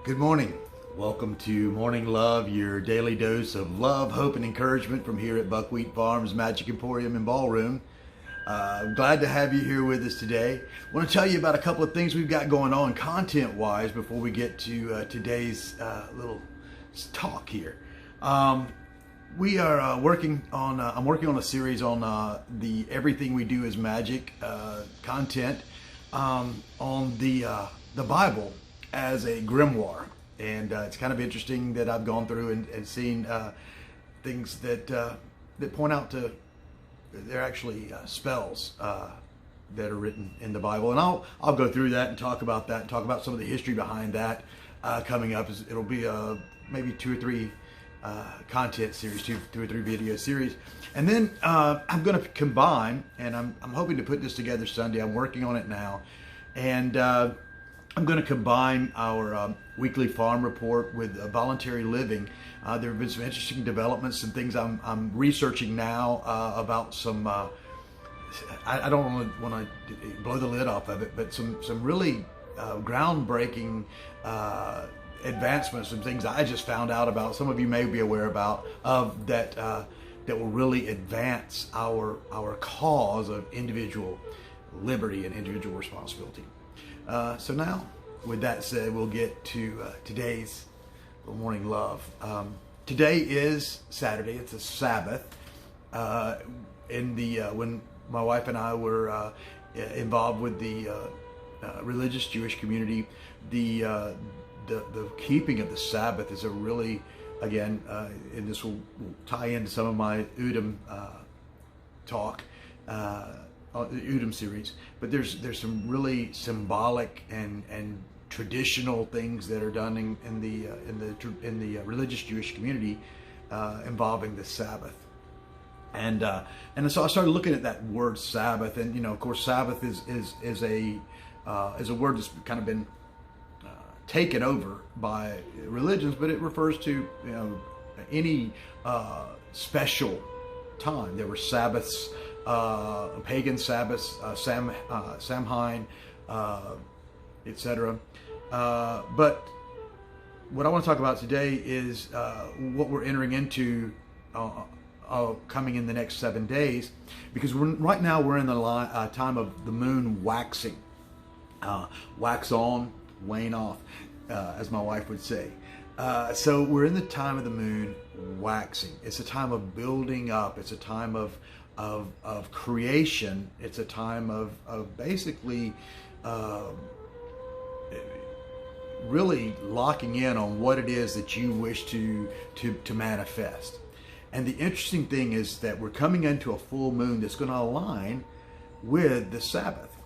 Good morning. Welcome to Morning Love, your daily dose of love, hope, and encouragement from here at Buckwheat Farms Magic Emporium and Ballroom. I'm glad to have you here with us today. I want to tell you about a couple of things we've got going on content-wise before we get to today's little talk here. We are working on. I'm working on a series on the Everything We Do is Magic content on the Bible as a grimoire, and it's kind of interesting that I've gone through and seen things that point out to they're actually spells that are written in the Bible, and I'll go through that and talk about that and talk about some of the history behind that coming up. It'll be maybe 2 or 3 content series, two or three video series, and then I'm going to combine, and I'm hoping to put this together Sunday. I'm working on it now, and I'm going to combine our weekly farm report with voluntary living. There have been some interesting developments, some things I'm researching now about some. I don't want to blow the lid off of it, but some really groundbreaking advancements, some things I just found out about. Some of you may be aware about that will really advance our cause of individual liberty and individual responsibility. So now, with that said, we'll get to today's morning love. Today is Saturday. It's a Sabbath. When my wife and I were involved with the religious Jewish community, the keeping of the Sabbath is a really, again, and this will tie into some of my Udom talk. Udom series, but there's some really symbolic and traditional things that are done in the religious Jewish community involving the Sabbath, and so I started looking at that word Sabbath, and of course Sabbath is a word that's kind of been taken over by religions, but it refers to any special time. There were Sabbaths. Pagan Sabbaths, Samhain, etc. But what I want to talk about today is what we're entering into coming in the next 7 days, because right now we're in the time of the moon waxing, wax on, wane off, as my wife would say. So we're in the time of the moon waxing. It's a time of building up. It's a time of creation. It's a time of basically really locking in on what it is that you wish to manifest. And the interesting thing is that we're coming into a full moon that's going to align with the Sabbath.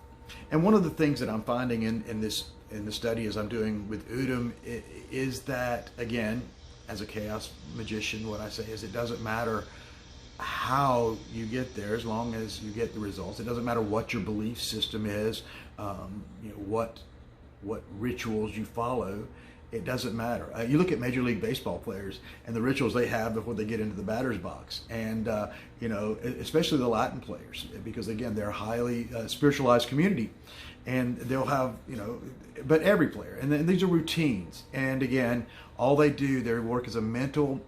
And one of the things that I'm finding in the study as I'm doing with Udom is that, again, as a chaos magician, what I say is it doesn't matter how you get there as long as you get the results. It doesn't matter what your belief system is, what rituals you follow. It doesn't matter. You look at Major League Baseball players and the rituals they have before they get into the batter's box, and especially the Latin players, because again they're a highly spiritualized community, and they'll have but every player, and then these are routines, and again all they do, their work is a mental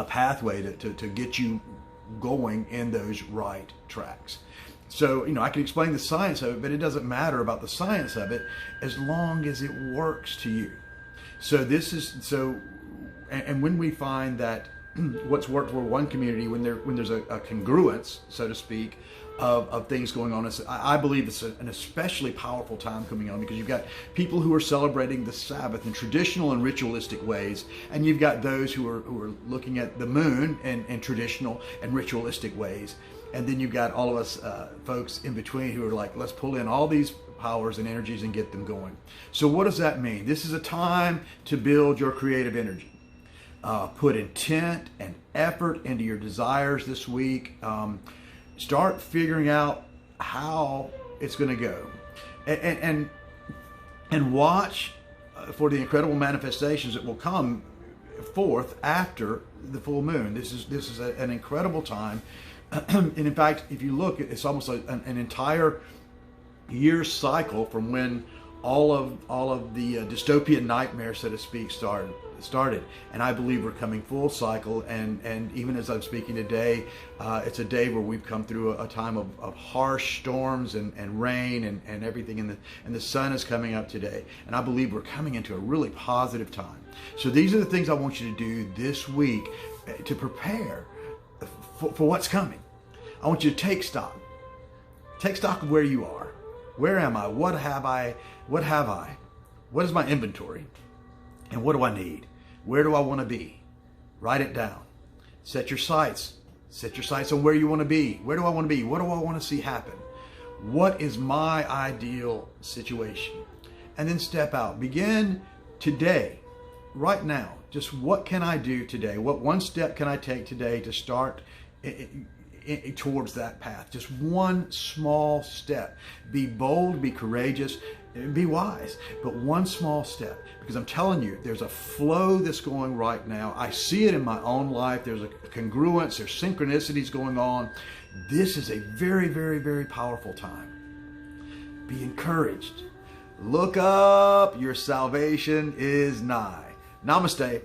pathway to get you going in those right tracks. So I can explain the science of it, but it doesn't matter about the science of it as long as it works to you. So and when we find that what's worked for one community, when there's a congruence, so to speak, of things going on, I believe it's an especially powerful time coming on, because you've got people who are celebrating the Sabbath in traditional and ritualistic ways, and you've got those who are looking at the moon in traditional and ritualistic ways, and then you've got all of us folks in between who are like, let's pull in all these powers and energies and get them going. So what does that mean? This is a time to build your creative energy. Put intent and effort into your desires this week. Start figuring out how it's going to go, and watch for the incredible manifestations that will come forth after the full moon. This is an incredible time, and in fact, if you look, it's almost like an entire year cycle from when all of the dystopian nightmares, so to speak, started. And I believe we're coming full cycle. And even as I'm speaking today, it's a day where we've come through a time of harsh storms and rain and everything. And the sun is coming up today. And I believe we're coming into a really positive time. So these are the things I want you to do this week to prepare for what's coming. I want you to take stock. Take stock of where you are. Where am I? What have I? What have I? What is my inventory? And what do I need? Where do I want to be? Write it down. Set your sights. Set your sights on where you want to be. Where do I want to be? What do I want to see happen? What is my ideal situation? And then step out. Begin today, right now. Just what can I do today? What one step can I take today to start towards that path? Just one small step. Be bold, be courageous, be wise, but one small step. Because I'm telling you, there's a flow that's going right now. I see it in my own life. There's a congruence, there's synchronicities going on. This is a very, very, very powerful time. Be encouraged. Look up, your salvation is nigh. Namaste.